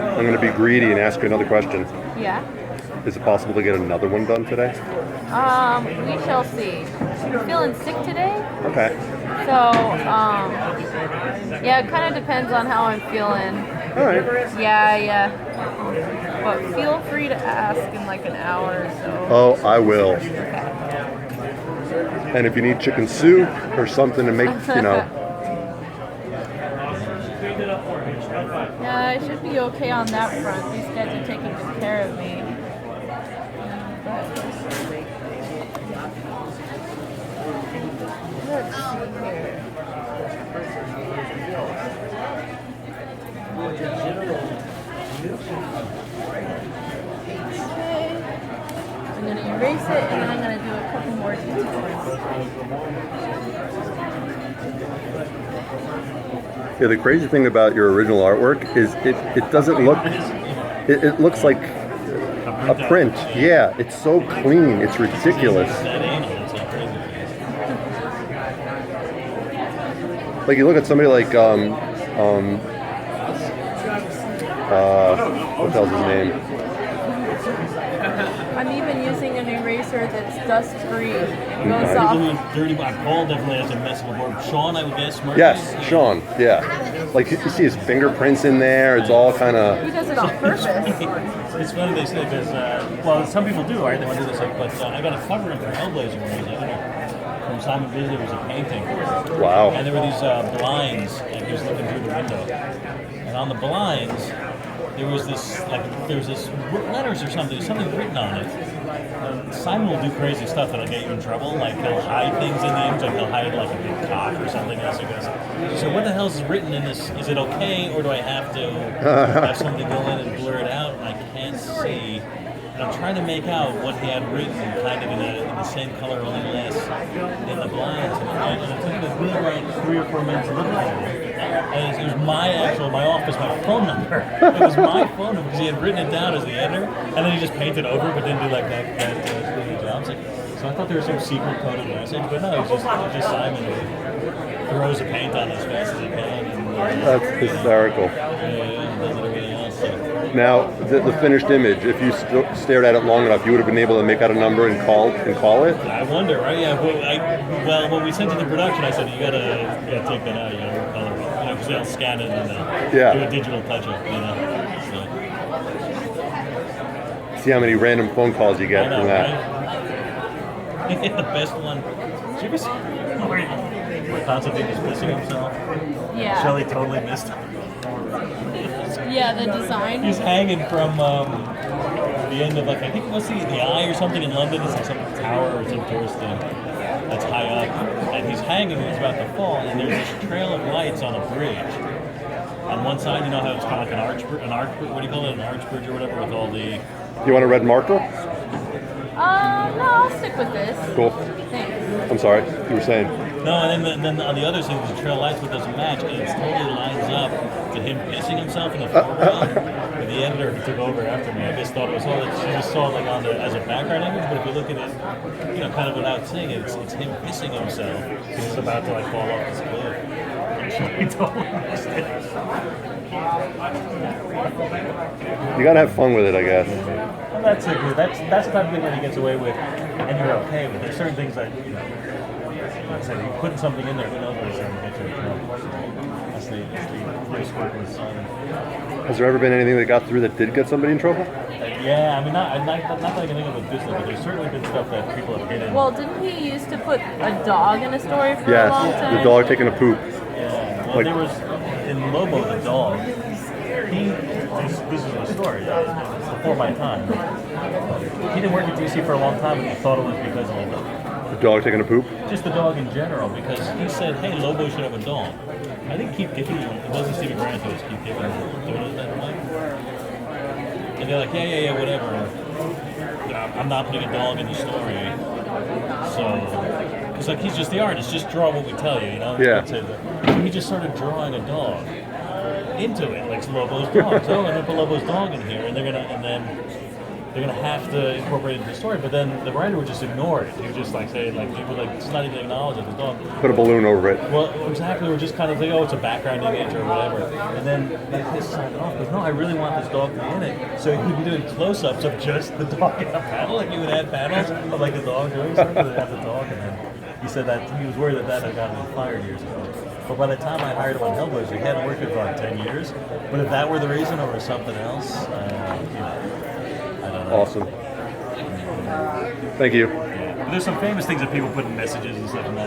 I'm going to be greedy and ask you another question. Yeah. Is it possible to get another one done today? We shall see. I'm feeling sick today, Okay. so yeah, it kind of depends on how I'm feeling. All right. Yeah. But feel free to ask in like an hour or so. Oh, I will. Okay. And if you need chicken soup or something to make, Yeah, I should be okay on that front. These guys are taking good care of me. Let's see here. Okay. I'm going to erase it and then I'm going to do a couple more details. Yeah, the crazy thing about your original artwork is it doesn't look, it looks like a print. Yeah, it's so clean. It's ridiculous. Like you look at somebody like, what the hell's his name? I'm even using an eraser that's dust-free. It goes Nice. off. Dirty black. Paul definitely has a mess of a board. Sean, I would guess. Murphy? Yes, Sean. Yeah, like you see his fingerprints in there. It's all kind of. He does it on purpose. It's funny they say because, well, some people do, right? They want to do this, but I got a cover in for Hellblazer when I was younger. From Simon Bisley, it was a painting. Wow. And there were these blinds, and he was looking through the window. And on the blinds, there was this letters or something written on it. Simon will do crazy stuff that'll get you in trouble. Like he'll hide things in the image, like he'll hide like a big cock or something else. He goes, so what the hell is written in this? Is it okay, or do I have to have somebody go in and blur it out? And I can't see. And I'm trying to make out what he had written, kind of in the same color, only less, in the blinds. And it took me like 3 or 4 minutes looking at it. And it was my office, my phone number. It was my phone number because he had written it down as the editor, and then he just painted over, but didn't do like that jobs. So I thought there was some secret coded message, but no, it's just Simon who throws the paint on as fast as he can. And, That's hysterical. Does everything else. So. Now, the finished image, if you stared at it long enough, you would have been able to make out a number and call it? I wonder, right? Yeah. Well, when we sent it to production, I said, you gotta take that out, you gotta color it. Because they'll scan it and do a digital touch-up, So. See how many random phone calls you get from that. Right? The best one. Did you ever see where Constantine was pissing himself? Yeah. Shelley totally missed him. Yeah, the design. He's hanging from the end of, like, I think it was the Eye or something in London. It's like some tower or some tourist thing that's high up. And he's hanging and he's about to fall. And there's this trail of lights on a bridge. On one side, you know how it's kind of like an arch, what do you call it? An arch bridge or whatever with all the... You want a red marker? No, I'll stick with this. Cool. Thanks. I'm sorry, you were saying. No, and then on the other side, there's a trail of lights, but doesn't match, and it totally lines up to him pissing himself in the foreground. And the editor who took over after me, I just thought it was all that she just saw it like as a background image, but if you look at it, kind of without seeing it, it's him pissing himself. He's about to like fall off this cliff. He totally missed it. You gotta have fun with it, I guess. Well, that's the type of thing that he gets away with, and you're okay with. There's certain things that, like I said, you putting something in there, who knows what it's going to get you in trouble. That's the risk with Simon. Has there ever been anything that got through that did get somebody in trouble? Yeah, I mean, not that I can think of with Disney, but there's certainly been stuff that people have hidden. Well, didn't he used to put a dog in a story for a long time? Yes, the dog taking a poop. Yeah, well, there was, in Lobo, the dog, this is a story, it's before my time. He didn't work at DC for a long time, and he thought it was because of Lobo. The dog taking a poop? Just the dog in general, because he said, hey, Lobo should have a dog. I think Keith Giffen, it wasn't Stephen Grant, it was Keith Giffen doing it at that point. And they're like, yeah, whatever. I'm not putting a dog in the story. So, because like he's just the artist, just draw what we tell you, Yeah. So he just started drawing a dog into it, like Lobo's dog. So I'm gonna put Lobo's dog in here, and then they're gonna have to incorporate it into the story. But then the writer would just ignore it. He would just like say like he would like just not even acknowledge it. The dog. Put a balloon over it. Well, exactly. Or just kind of think, oh, it's a background image or whatever. And then they just signed it off. But no, I really want this dog to be in it. So he would be doing close-ups of just the dog in a panel. Like he would add panels of like the dog doing something. They have the dog, and then he said that he was worried that had gotten him fired years ago. But by the time I hired him on Hellblazer, he hadn't worked with for like 10 years. But if that were the reason or something else, I don't know. Awesome. Thank you. Yeah. There's some famous things that people put in messages and stuff in that.